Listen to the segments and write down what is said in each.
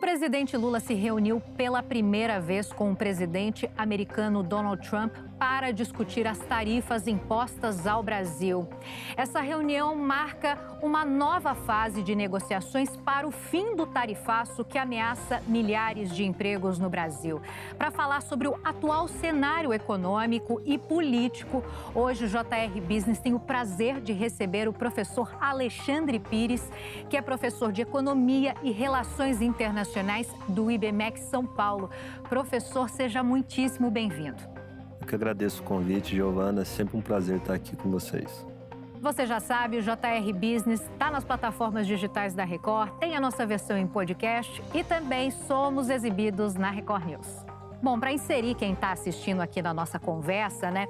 presidente Lula se reuniu pela primeira vez com o presidente americano Donald Trump para discutir as tarifas impostas ao Brasil. Essa reunião marca uma nova fase de negociações para o fim do tarifaço que ameaça milhares de empregos no Brasil. Para falar sobre o atual cenário econômico e político, hoje o JR Business tem o prazer de receber o professor Alexandre Pires, que é professor de Economia e Relações Internacionais do IBMEC São Paulo. Professor, seja muitíssimo bem-vindo. Eu que agradeço o convite, Giovana. É sempre um prazer estar aqui com vocês. Você já sabe, o JR Business está nas plataformas digitais da Record, tem a nossa versão em podcast e também somos exibidos na Record News. Bom, para inserir quem está assistindo aqui na nossa conversa, né,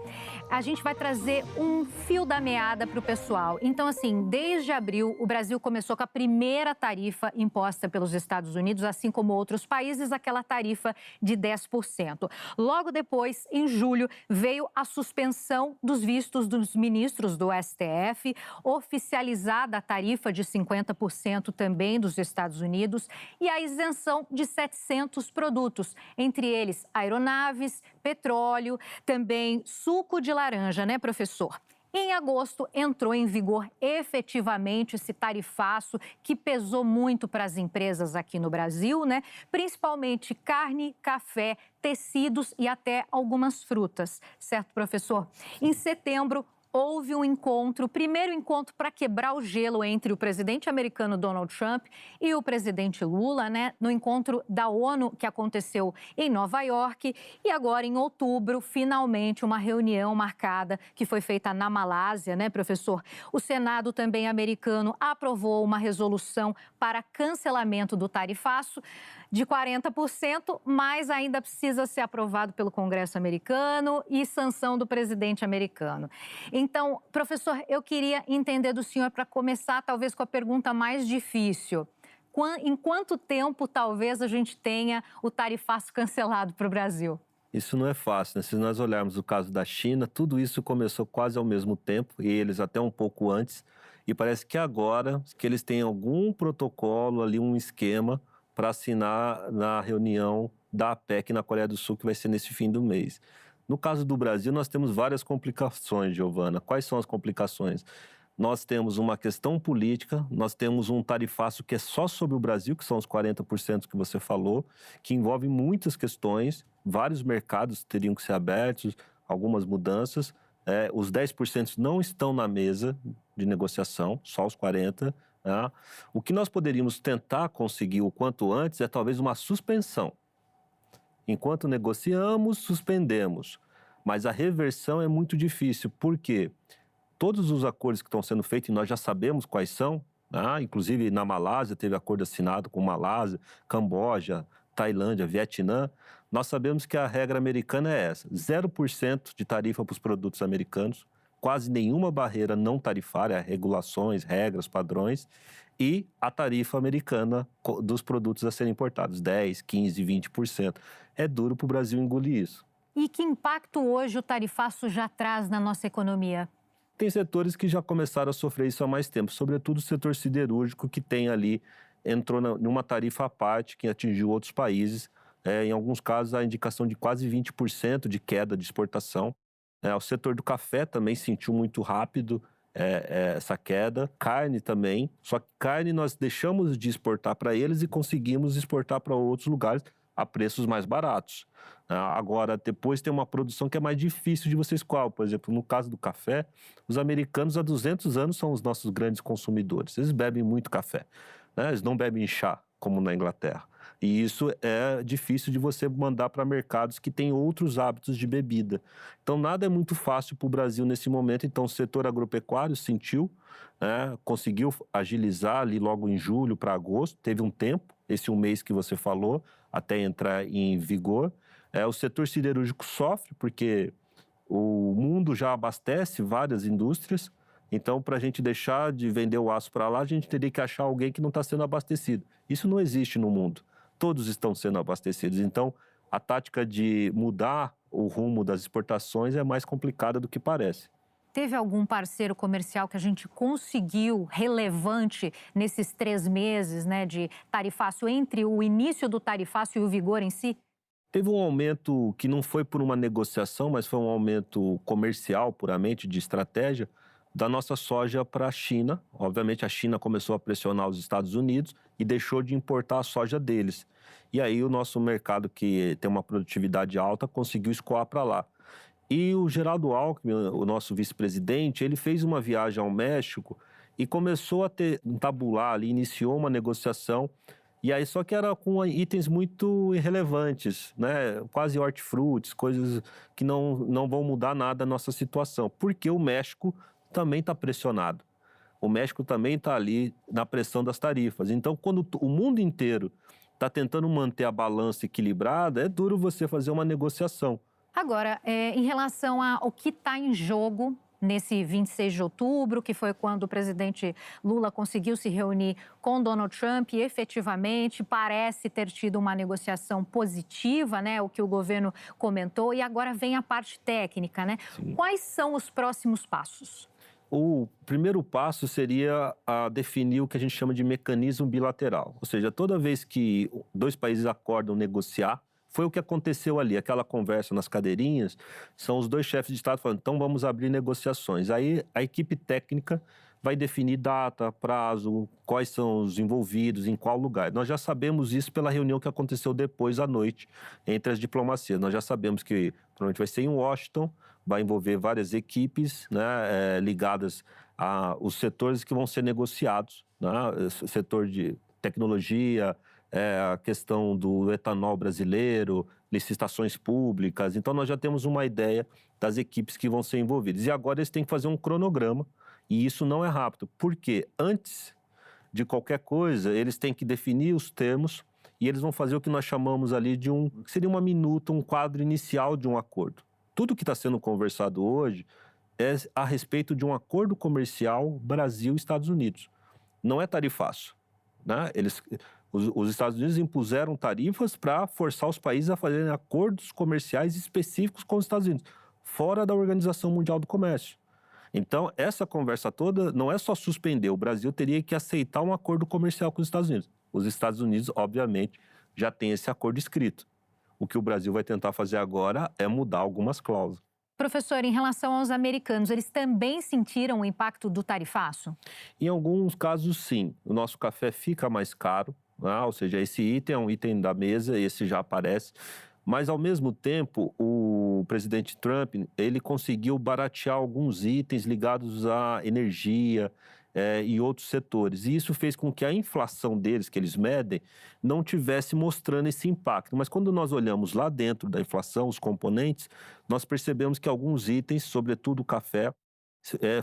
a gente vai trazer um fio da meada para o pessoal. Então, assim, desde abril, o Brasil começou com a primeira tarifa imposta pelos Estados Unidos, assim como outros países, aquela tarifa de 10%. Logo depois, em julho, veio a suspensão dos vistos dos ministros do STF, oficializada a tarifa de 50% também dos Estados Unidos e a isenção de 700 produtos, entre eles aeronaves, petróleo, também suco de laranja, né, professor? Em agosto, entrou em vigor efetivamente esse tarifaço que pesou muito para as empresas aqui no Brasil, né? Principalmente carne, café, tecidos e até algumas frutas, certo, professor? Em setembro, houve um encontro, o primeiro encontro para quebrar o gelo entre o presidente americano Donald Trump e o presidente Lula, né? No encontro da ONU que aconteceu em Nova York. E agora, em outubro, finalmente uma reunião marcada que foi feita na Malásia, né, professor? O Senado também americano aprovou uma resolução para cancelamento do tarifaço de 40%, mas ainda precisa ser aprovado pelo Congresso americano e sanção do presidente americano. Então, professor, eu queria entender do senhor, para começar, talvez com a pergunta mais difícil. Em quanto tempo, talvez, a gente tenha o tarifaço cancelado para o Brasil? Isso não é fácil, né? Se nós olharmos o caso da China, tudo isso começou quase ao mesmo tempo, e eles até um pouco antes, e parece que agora que eles têm algum protocolo ali, um esquema para assinar na reunião da APEC na Coreia do Sul, que vai ser nesse fim do mês. No caso do Brasil, nós temos várias complicações, Giovana. Quais são as complicações? Nós temos uma questão política, nós temos um tarifaço que é só sobre o Brasil, que são os 40% que você falou, que envolve muitas questões, vários mercados teriam que ser abertos, algumas mudanças. Os 10% não estão na mesa de negociação, só os 40%. Tá? O que nós poderíamos tentar conseguir o quanto antes é talvez uma suspensão. Enquanto negociamos, suspendemos. Mas a reversão é muito difícil, porque todos os acordos que estão sendo feitos, e nós já sabemos quais são, né? Inclusive na Malásia teve acordo assinado com Malásia, Camboja, Tailândia, Vietnã. Nós sabemos que a regra americana é essa: 0% de tarifa para os produtos americanos, quase nenhuma barreira não tarifária, regulações, regras, padrões, e a tarifa americana dos produtos a serem importados, 10%, 15%, 20%. É duro para o Brasil engolir isso. E que impacto hoje o tarifaço já traz na nossa economia? Tem setores que já começaram a sofrer isso há mais tempo, sobretudo o setor siderúrgico, que tem ali, entrou numa tarifa à parte que atingiu outros países, em alguns casos a indicação de quase 20% de queda de exportação. O setor do café também sentiu muito rápido essa queda, carne também, só que carne nós deixamos de exportar para eles e conseguimos exportar para outros lugares a preços mais baratos. Agora, depois tem uma produção que é mais difícil de você escoar. Por exemplo, no caso do café, os americanos há 200 anos são os nossos grandes consumidores. Eles bebem muito café, né? Eles não bebem chá, como na Inglaterra. E isso é difícil de você mandar para mercados que têm outros hábitos de bebida. Então, nada é muito fácil para o Brasil nesse momento. Então, o setor agropecuário sentiu, né? Conseguiu agilizar ali logo em julho para agosto. Teve um tempo, esse um mês que você falou, até entrar em vigor. O setor siderúrgico sofre, porque o mundo já abastece várias indústrias. Então, para a gente deixar de vender o aço para lá, a gente teria que achar alguém que não está sendo abastecido. Isso não existe no mundo. Todos estão sendo abastecidos. Então, a tática de mudar o rumo das exportações é mais complicada do que parece. Teve algum parceiro comercial que a gente conseguiu relevante nesses 3 meses, né, de tarifácio, entre o início do tarifácio e o vigor em si? Teve um aumento que não foi por uma negociação, mas foi um aumento comercial, puramente de estratégia, da nossa soja para a China. Obviamente, a China começou a pressionar os Estados Unidos e deixou de importar a soja deles. E aí, o nosso mercado, que tem uma produtividade alta, conseguiu escoar para lá. E o Geraldo Alckmin, o nosso vice-presidente, ele fez uma viagem ao México e começou a tabular ali, iniciou uma negociação. E aí, só que era com itens muito irrelevantes, né? Quase hortifrutis, coisas que não vão mudar nada a nossa situação. Porque o México também está pressionado. O México também está ali na pressão das tarifas. Então, quando o mundo inteiro está tentando manter a balança equilibrada, é duro você fazer uma negociação. Agora, em relação ao que está em jogo nesse 26 de outubro, que foi quando o presidente Lula conseguiu se reunir com Donald Trump e efetivamente parece ter tido uma negociação positiva, né? O que o governo comentou, e agora vem a parte técnica, né? Sim. Quais são os próximos passos? O primeiro passo seria definir o que a gente chama de mecanismo bilateral. Ou seja, toda vez que dois países acordam negociar, foi o que aconteceu ali, aquela conversa nas cadeirinhas, são os dois chefes de Estado falando, então vamos abrir negociações. Aí a equipe técnica vai definir data, prazo, quais são os envolvidos, em qual lugar. Nós já sabemos isso pela reunião que aconteceu depois à noite entre as diplomacias. Nós já sabemos que provavelmente vai ser em Washington, vai envolver várias equipes, né, ligadas aos setores que vão ser negociados, né, setor de tecnologia, a questão do etanol brasileiro, licitações públicas. Então, nós já temos uma ideia das equipes que vão ser envolvidas. E agora eles têm que fazer um cronograma, e isso não é rápido, porque antes de qualquer coisa, eles têm que definir os termos e eles vão fazer o que nós chamamos ali de que seria uma minuta, um quadro inicial de um acordo. Tudo que está sendo conversado hoje é a respeito de um acordo comercial Brasil-Estados Unidos. Não é tarifaço, né? Os Estados Unidos impuseram tarifas para forçar os países a fazerem acordos comerciais específicos com os Estados Unidos, fora da Organização Mundial do Comércio. Então, essa conversa toda não é só suspender, o Brasil teria que aceitar um acordo comercial com os Estados Unidos. Os Estados Unidos, obviamente, já têm esse acordo escrito. O que o Brasil vai tentar fazer agora é mudar algumas cláusulas. Professor, em relação aos americanos, eles também sentiram o impacto do tarifaço? Em alguns casos, sim. O nosso café fica mais caro, né? Ou seja, esse item é um item da mesa, esse já aparece. Mas, ao mesmo tempo, o presidente Trump, ele conseguiu baratear alguns itens ligados à energia e outros setores. E isso fez com que a inflação deles, que eles medem, não tivesse mostrando esse impacto. Mas quando nós olhamos lá dentro da inflação, os componentes, nós percebemos que alguns itens, sobretudo o café,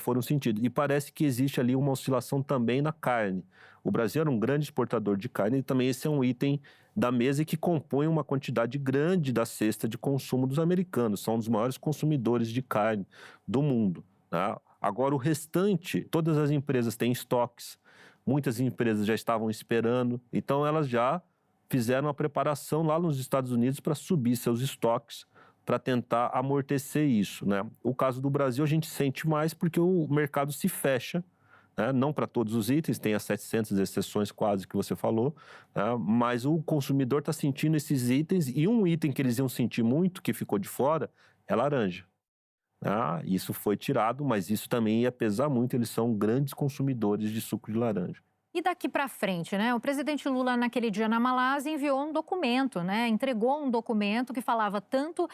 foram sentidos. E parece que existe ali uma oscilação também na carne. O Brasil era um grande exportador de carne e também esse é um item da mesa e que compõe uma quantidade grande da cesta de consumo dos americanos. São um dos maiores consumidores de carne do mundo, né? Agora, o restante, todas as empresas têm estoques, muitas empresas já estavam esperando, então elas já fizeram a preparação lá nos Estados Unidos para subir seus estoques, para tentar amortecer isso, né? O caso do Brasil a gente sente mais porque o mercado se fecha, né? Não para todos os itens, tem as 700 exceções quase que você falou, né? Mas o consumidor está sentindo esses itens e um item que eles iam sentir muito, que ficou de fora, é laranja. Isso foi tirado, mas isso também ia pesar muito, eles são grandes consumidores de suco de laranja. E daqui para frente, né? O presidente Lula, naquele dia na Malásia, enviou um documento, né? Entregou um documento que falava tanto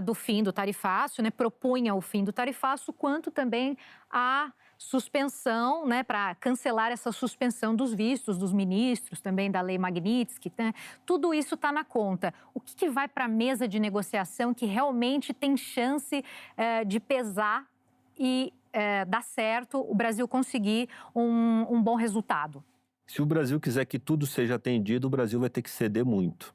do fim do tarifaço, né? Propunha o fim do tarifaço, quanto também a suspensão, né? Para cancelar essa suspensão dos vistos dos ministros, também da Lei Magnitsky, né? Tudo isso está na conta. O que vai para a mesa de negociação que realmente tem chance de pesar e dar certo, o Brasil conseguir um bom resultado? Se o Brasil quiser que tudo seja atendido, o Brasil vai ter que ceder muito.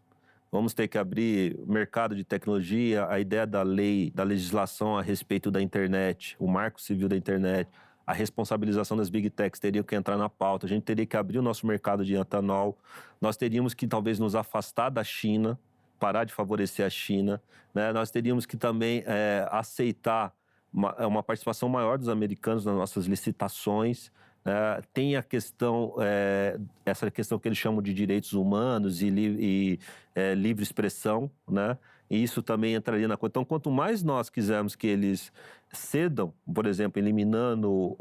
Vamos ter que abrir mercado de tecnologia, a ideia da lei, da legislação a respeito da internet, o marco civil da internet, a responsabilização das big techs teria que entrar na pauta, a gente teria que abrir o nosso mercado de etanol, nós teríamos que talvez nos afastar da China, parar de favorecer a China, né? Nós teríamos que também aceitar uma participação maior dos americanos nas nossas licitações. Tem a questão, essa questão que eles chamam de direitos humanos e livre expressão, né? E isso também entraria na conta. Então, quanto mais nós quisermos que eles cedam, por exemplo, eliminando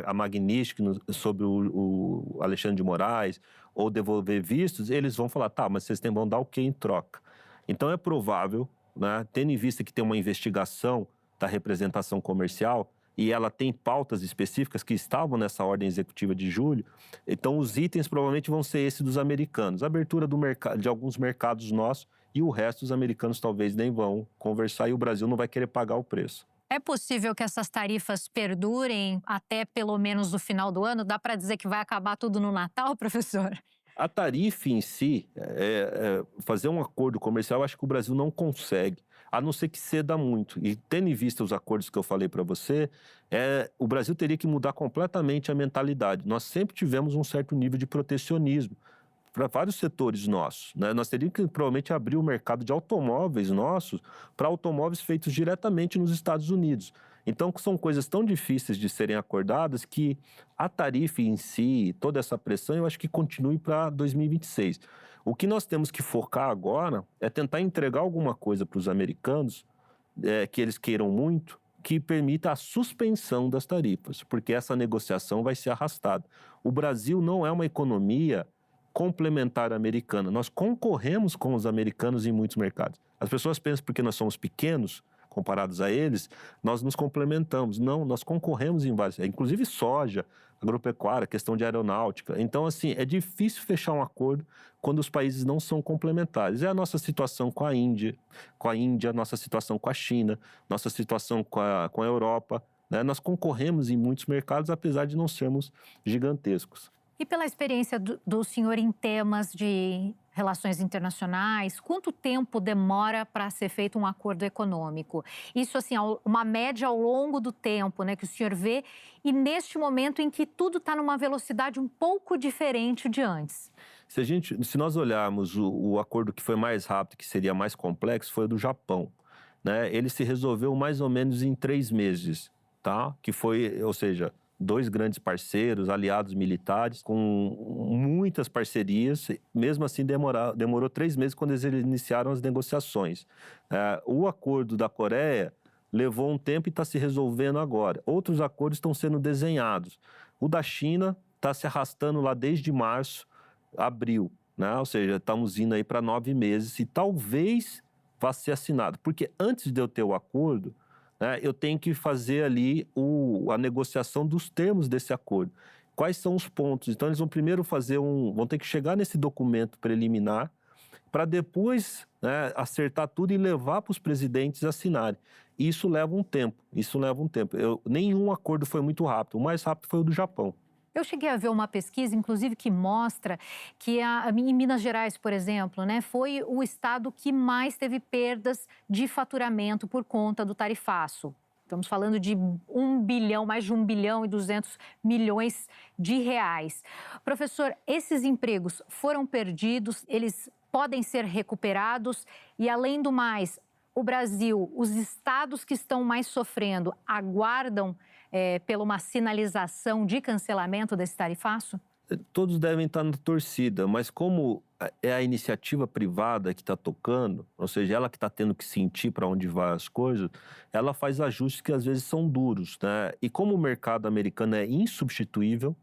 a Magnitsky sobre o Alexandre de Moraes, ou devolver vistos, eles vão falar, tá, mas vocês vão dar o quê em troca? Então, é provável, né, tendo em vista que tem uma investigação da representação comercial, e ela tem pautas específicas que estavam nessa ordem executiva de julho, então os itens provavelmente vão ser esses dos americanos. Abertura de alguns mercados nossos, e o resto os americanos talvez nem vão conversar e o Brasil não vai querer pagar o preço. É possível que essas tarifas perdurem até pelo menos o final do ano? Dá para dizer que vai acabar tudo no Natal, professor? A tarifa em si, fazer um acordo comercial, eu acho que o Brasil não consegue, a não ser que ceda muito. E tendo em vista os acordos que eu falei para você, o Brasil teria que mudar completamente a mentalidade. Nós sempre tivemos um certo nível de protecionismo para vários setores nossos, né? Nós teríamos que provavelmente abrir o mercado de automóveis nossos para automóveis feitos diretamente nos Estados Unidos. Então, são coisas tão difíceis de serem acordadas que a tarifa em si, toda essa pressão, eu acho que continue para 2026. O que nós temos que focar agora é tentar entregar alguma coisa para os americanos, que eles queiram muito, que permita a suspensão das tarifas, porque essa negociação vai ser arrastada. O Brasil não é uma economia complementar americana. Nós concorremos com os americanos em muitos mercados. As pessoas pensam porque nós somos pequenos, comparados a eles, nós nos complementamos. Não, nós concorremos em vários, inclusive soja, agropecuária, questão de aeronáutica. Então, assim, é difícil fechar um acordo quando os países não são complementares. É a nossa situação com a Índia, nossa situação com a China, nossa situação com a Europa, né? Nós concorremos em muitos mercados, apesar de não sermos gigantescos. E pela experiência do senhor em temas de relações internacionais, quanto tempo demora para ser feito um acordo econômico? Isso, assim, uma média ao longo do tempo, né, que o senhor vê, e neste momento em que tudo está numa velocidade um pouco diferente de antes. Se nós olharmos o acordo que foi mais rápido, que seria mais complexo, foi o do Japão, né? Ele se resolveu mais ou menos em 3 meses, tá? Que foi, ou seja, 2 grandes parceiros, aliados militares, com muitas parcerias. Mesmo assim, demorou 3 meses quando eles iniciaram as negociações. O acordo da Coreia levou um tempo e está se resolvendo agora. Outros acordos estão sendo desenhados. O da China está se arrastando lá desde março, abril, né? Ou seja, estamos indo aí para 9 meses e talvez vá ser assinado. Porque antes de eu ter o acordo, eu tenho que fazer ali a negociação dos termos desse acordo. Quais são os pontos? Então, eles vão primeiro vão ter que chegar nesse documento preliminar para depois, né, acertar tudo e levar para os presidentes assinarem. Isso leva um tempo, nenhum acordo foi muito rápido, o mais rápido foi o do Japão. Eu cheguei a ver uma pesquisa, inclusive, que mostra que em Minas Gerais, por exemplo, né, foi o estado que mais teve perdas de faturamento por conta do tarifaço. Estamos falando de mais de 1 bilhão e 200 milhões de reais. Professor, esses empregos foram perdidos, eles podem ser recuperados e, além do mais, o Brasil, os estados que estão mais sofrendo, aguardam pela uma sinalização de cancelamento desse tarifaço? Todos devem estar na torcida, mas como é a iniciativa privada que está tocando, ou seja, ela que está tendo que sentir para onde vai as coisas, ela faz ajustes que às vezes são duros, né? E como o mercado americano é insubstituível,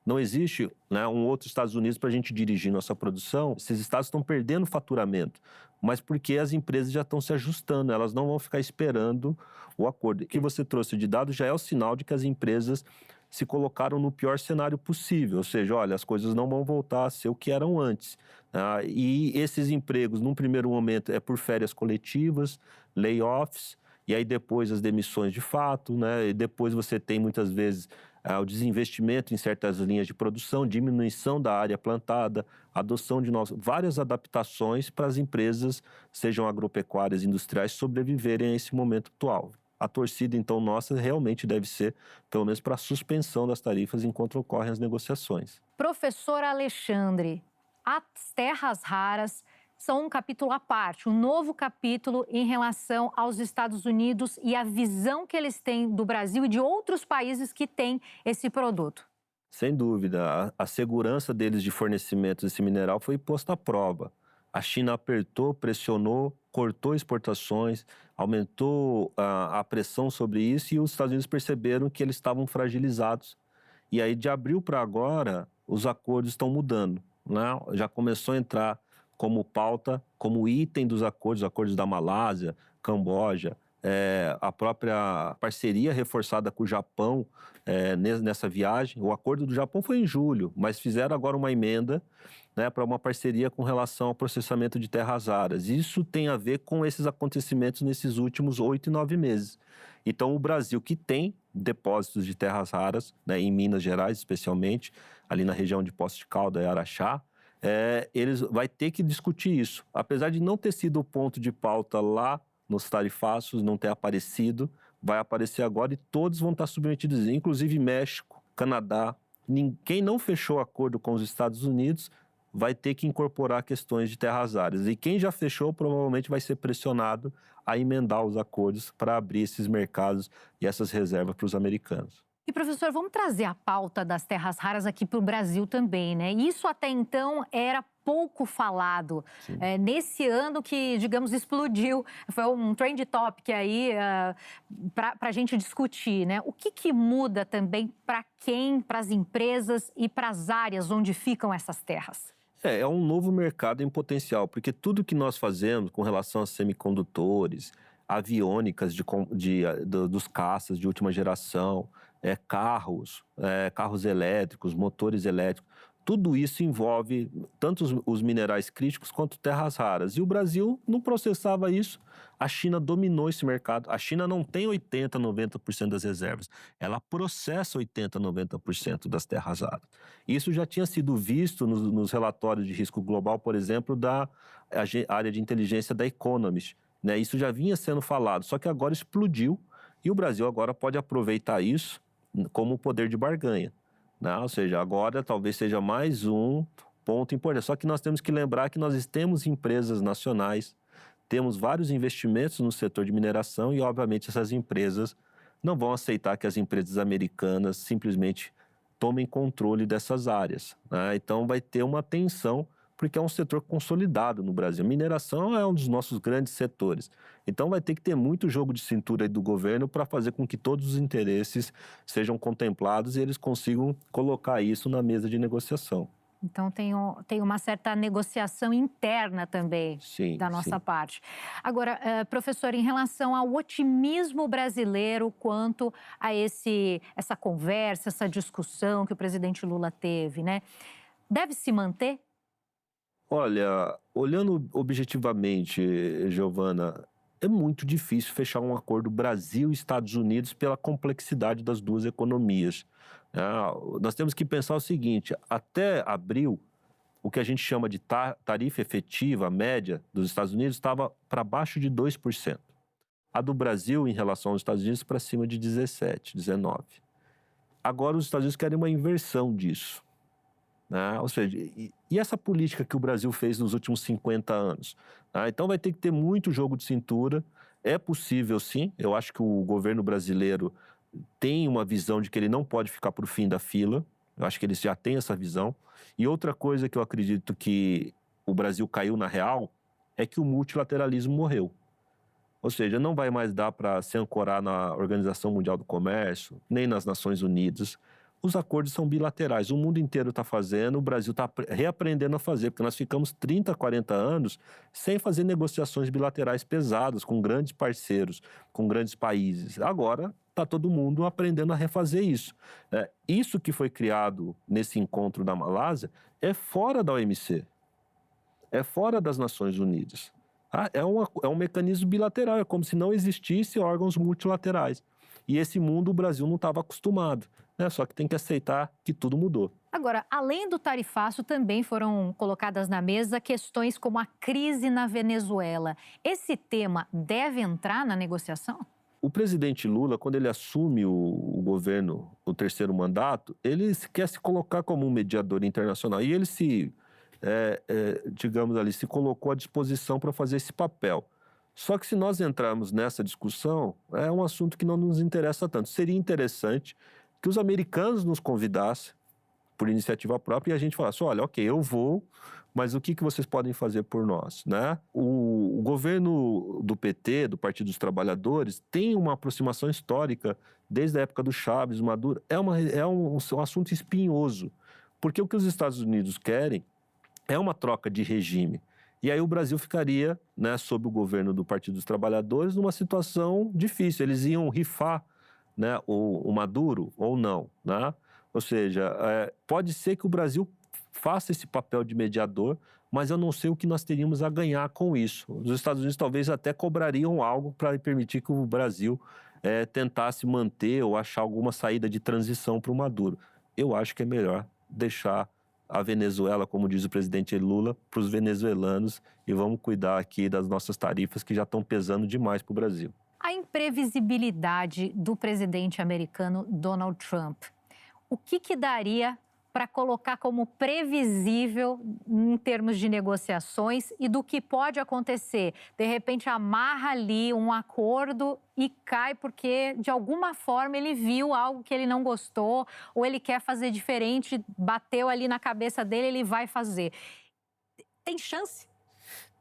não existe, né, um outro Estados Unidos para a gente dirigir nossa produção, esses estados estão perdendo faturamento, mas porque as empresas já estão se ajustando, elas não vão ficar esperando o acordo. O que você trouxe de dados já é o sinal de que as empresas se colocaram no pior cenário possível, ou seja, olha, as coisas não vão voltar a ser o que eram antes. E esses empregos, num primeiro momento, é por férias coletivas, layoffs, e aí depois as demissões de fato, né? E depois você tem muitas vezes o desinvestimento em certas linhas de produção, diminuição da área plantada, adoção de várias adaptações para as empresas, sejam agropecuárias, industriais, sobreviverem a esse momento atual. A torcida, então, nossa, realmente deve ser, pelo menos, para a suspensão das tarifas enquanto ocorrem as negociações. Professor Alexandre, as terras raras são um capítulo à parte, um novo capítulo em relação aos Estados Unidos e a visão que eles têm do Brasil e de outros países que têm esse produto. Sem dúvida, a segurança deles de fornecimento desse mineral foi posta à prova. A China apertou, pressionou, cortou exportações, aumentou a pressão sobre isso e os Estados Unidos perceberam que eles estavam fragilizados. E aí, de abril para agora, os acordos estão mudando, né? Já começou a entrar como pauta, como item dos acordos, acordos da Malásia, Camboja, a própria parceria reforçada com o Japão nessa viagem. O acordo do Japão foi em julho, mas fizeram agora uma emenda, né, para uma parceria com relação ao processamento de terras raras. Isso tem a ver com esses acontecimentos nesses últimos 8 e 9 meses. Então, o Brasil, que tem depósitos de terras raras, né, em Minas Gerais especialmente, ali na região de Poços de Caldas e Araxá, eles vai ter que discutir isso. Apesar de não ter sido o ponto de pauta lá nos tarifaços, não ter aparecido, vai aparecer agora e todos vão estar submetidos, inclusive México, Canadá. Quem não fechou acordo com os Estados Unidos vai ter que incorporar questões de terras raras. E quem já fechou provavelmente vai ser pressionado a emendar os acordos para abrir esses mercados e essas reservas para os americanos. E, professor, vamos trazer a pauta das terras raras aqui para o Brasil também, né? Isso até então era pouco falado. Nesse ano que, digamos, explodiu, foi um trend topic aí para a gente discutir, né? O que muda também para quem, para as empresas e para as áreas onde ficam essas terras? É um novo mercado em potencial, porque tudo que nós fazemos com relação a semicondutores, aviônicas dos caças de última geração, carros, carros elétricos, motores elétricos, tudo isso envolve tanto os minerais críticos quanto terras raras. E o Brasil não processava isso, a China dominou esse mercado. A China não tem 80%, 90% das reservas, ela processa 80%, 90% das terras raras. Isso já tinha sido visto nos relatórios de risco global, por exemplo, da área de inteligência da Economist, né? Isso já vinha sendo falado, só que agora explodiu e o Brasil agora pode aproveitar isso como poder de barganha, né? Ou seja, agora talvez seja mais um ponto importante. Só que nós temos que lembrar que nós temos empresas nacionais, temos vários investimentos no setor de mineração e, obviamente, essas empresas não vão aceitar que as empresas americanas simplesmente tomem controle dessas áreas, né? Então, vai ter uma tensão, porque é um setor consolidado no Brasil. Mineração é um dos nossos grandes setores. Então, vai ter que ter muito jogo de cintura aí do governo para fazer com que todos os interesses sejam contemplados e eles consigam colocar isso na mesa de negociação. Então, tem uma certa negociação interna também da nossa parte. Agora, professor, em relação ao otimismo brasileiro quanto a essa conversa, essa discussão que o presidente Lula teve, né? Deve se manter? Olha, olhando objetivamente, Giovana, é muito difícil fechar um acordo Brasil e Estados Unidos pela complexidade das duas economias. Nós temos que pensar o seguinte: até abril, o que a gente chama de tarifa efetiva, a média dos Estados Unidos, estava para baixo de 2%. A do Brasil, em relação aos Estados Unidos, para cima de 17%, 19%. Agora, os Estados Unidos querem uma inversão disso, né? Ou seja, e essa política que o Brasil fez nos últimos 50 anos? Então vai ter que ter muito jogo de cintura. É possível, sim. Eu acho que o governo brasileiro tem uma visão de que ele não pode ficar para o fim da fila. Eu acho que eles já têm essa visão. E outra coisa que eu acredito que o Brasil caiu na real é que o multilateralismo morreu. Ou seja, não vai mais dar para se ancorar na Organização Mundial do Comércio, nem nas Nações Unidas. Os acordos são bilaterais, o mundo inteiro está fazendo, o Brasil está reaprendendo a fazer, porque nós ficamos 30, 40 anos sem fazer negociações bilaterais pesadas com grandes parceiros, com grandes países. Agora está todo mundo aprendendo a refazer isso. Isso que foi criado nesse encontro da Malásia é fora da OMC, é fora das Nações Unidas. É um mecanismo bilateral, é como se não existissem órgãos multilaterais. E esse mundo o Brasil não estava acostumado, né? Só que tem que aceitar que tudo mudou. Agora, além do tarifaço, também foram colocadas na mesa questões como a crise na Venezuela. Esse tema deve entrar na negociação? O presidente Lula, quando ele assume o governo, o terceiro mandato, ele quer se colocar como um mediador internacional. E ele se digamos ali, se colocou à disposição para fazer esse papel. Só que se nós entrarmos nessa discussão, é um assunto que não nos interessa tanto. Seria interessante que os americanos nos convidassem por iniciativa própria e a gente falasse, olha, ok, eu vou, mas o que vocês podem fazer por nós, né? O governo do PT, do Partido dos Trabalhadores, tem uma aproximação histórica desde a época do Chaves, Maduro. É um assunto espinhoso, porque o que os Estados Unidos querem é uma troca de regime. E aí o Brasil ficaria, né, sob o governo do Partido dos Trabalhadores, numa situação difícil. Eles iam rifar, né, o Maduro ou não, né? Ou seja, pode ser que o Brasil faça esse papel de mediador, mas eu não sei o que nós teríamos a ganhar com isso. Os Estados Unidos talvez até cobrariam algo para permitir que o Brasil tentasse manter ou achar alguma saída de transição para o Maduro. Eu acho que é melhor deixar a Venezuela, como diz o presidente Lula, para os venezuelanos e vamos cuidar aqui das nossas tarifas que já estão pesando demais para o Brasil. A imprevisibilidade do presidente americano Donald Trump, o que daria para colocar como previsível em termos de negociações e do que pode acontecer? De repente amarra ali um acordo e cai porque de alguma forma ele viu algo que ele não gostou ou ele quer fazer diferente, bateu ali na cabeça dele, ele vai fazer. Tem chance?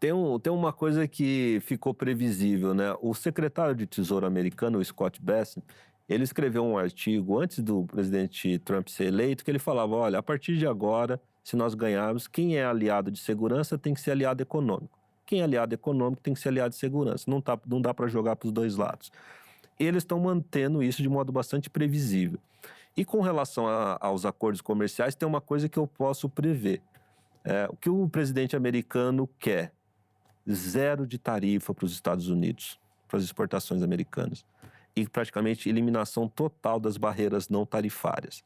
Tem uma coisa que ficou previsível, né? O secretário de Tesouro americano, o Scott Bessent, ele escreveu um artigo antes do presidente Trump ser eleito, que ele falava, olha, a partir de agora, se nós ganharmos, quem é aliado de segurança tem que ser aliado econômico. Quem é aliado econômico tem que ser aliado de segurança. Não dá para jogar para os dois lados. Eles estão mantendo isso de modo bastante previsível. E com relação aos acordos comerciais, tem uma coisa que eu posso prever. O que o presidente americano quer? Zero de tarifa para os Estados Unidos, para as exportações americanas. E praticamente eliminação total das barreiras não tarifárias.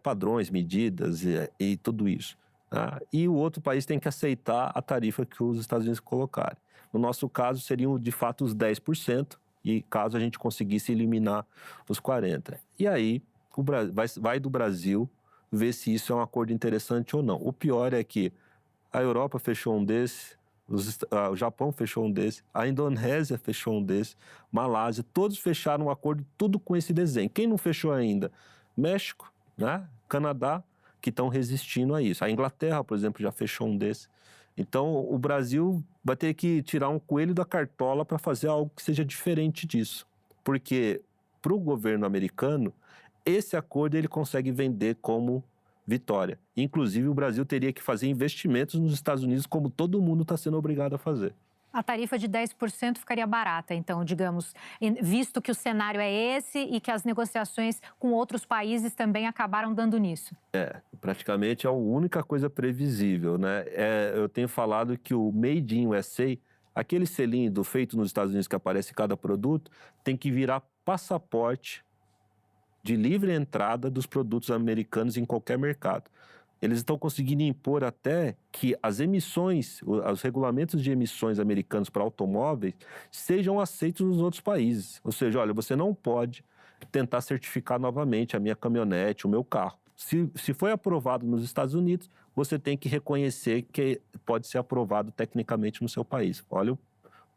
Padrões, medidas e tudo isso. E o outro país tem que aceitar a tarifa que os Estados Unidos colocarem. No nosso caso, seriam de fato os 10%, e caso a gente conseguisse eliminar os 40%. E aí, vai do Brasil ver se isso é um acordo interessante ou não. O pior é que a Europa fechou um desse, o Japão fechou um desse, a Indonésia fechou um desse, Malásia, todos fecharam um acordo, tudo com esse desenho. Quem não fechou ainda? México, né? Canadá, que estão resistindo a isso. A Inglaterra, por exemplo, já fechou um desse. Então, o Brasil vai ter que tirar um coelho da cartola para fazer algo que seja diferente disso. Porque, para o governo americano, esse acordo ele consegue vender como vitória. Inclusive, o Brasil teria que fazer investimentos nos Estados Unidos, como todo mundo está sendo obrigado a fazer. A tarifa de 10% ficaria barata, então, digamos, visto que o cenário é esse e que as negociações com outros países também acabaram dando nisso. Praticamente é a única coisa previsível, né? Eu tenho falado que o Made in USA, aquele selinho feito nos Estados Unidos que aparece em cada produto, tem que virar passaporte de livre entrada dos produtos americanos em qualquer mercado. Eles estão conseguindo impor até que as emissões, os regulamentos de emissões americanos para automóveis sejam aceitos nos outros países. Ou seja, olha, você não pode tentar certificar novamente a minha caminhonete, o meu carro. Se foi aprovado nos Estados Unidos, você tem que reconhecer que pode ser aprovado tecnicamente no seu país. Olha o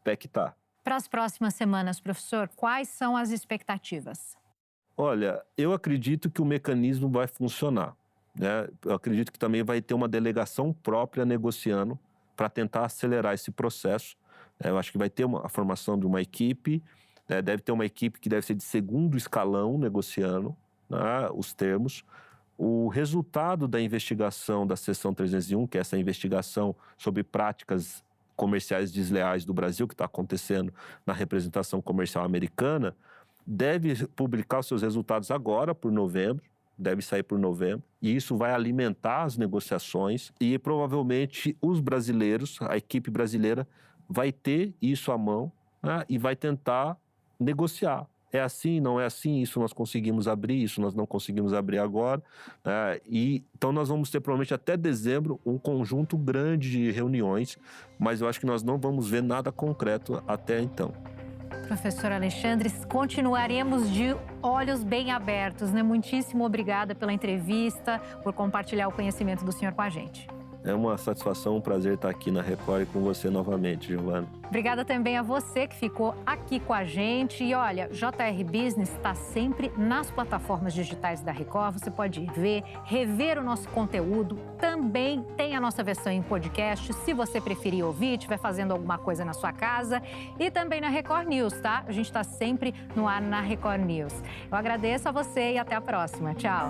pé que está. Para as próximas semanas, professor, quais são as expectativas? Olha, eu acredito que o mecanismo vai funcionar, né? Eu acredito que também vai ter uma delegação própria negociando para tentar acelerar esse processo. Eu acho que vai ter a formação de uma equipe, né? Deve ter uma equipe que deve ser de segundo escalão negociando, né, os termos. O resultado da investigação da Seção 301, que é essa investigação sobre práticas comerciais desleais do Brasil, que está acontecendo na representação comercial americana, deve publicar os seus resultados agora, por novembro, deve sair por novembro, e isso vai alimentar as negociações e provavelmente os brasileiros, a equipe brasileira, vai ter isso à mão, né, e vai tentar negociar. É assim, não é assim, isso nós conseguimos abrir, isso nós não conseguimos abrir agora, né? E então nós vamos ter provavelmente até dezembro um conjunto grande de reuniões, mas eu acho que nós não vamos ver nada concreto até então. Professor Alexandre, continuaremos de olhos bem abertos, né? Muitíssimo obrigada pela entrevista, por compartilhar o conhecimento do senhor com a gente. É uma satisfação, um prazer estar aqui na Record e com você novamente, Giovana. Obrigada também a você que ficou aqui com a gente. E olha, JR Business está sempre nas plataformas digitais da Record. Você pode ver, rever o nosso conteúdo. Também tem a nossa versão em podcast, se você preferir ouvir, estiver fazendo alguma coisa na sua casa. E também na Record News, tá? A gente está sempre no ar na Record News. Eu agradeço a você e até a próxima. Tchau.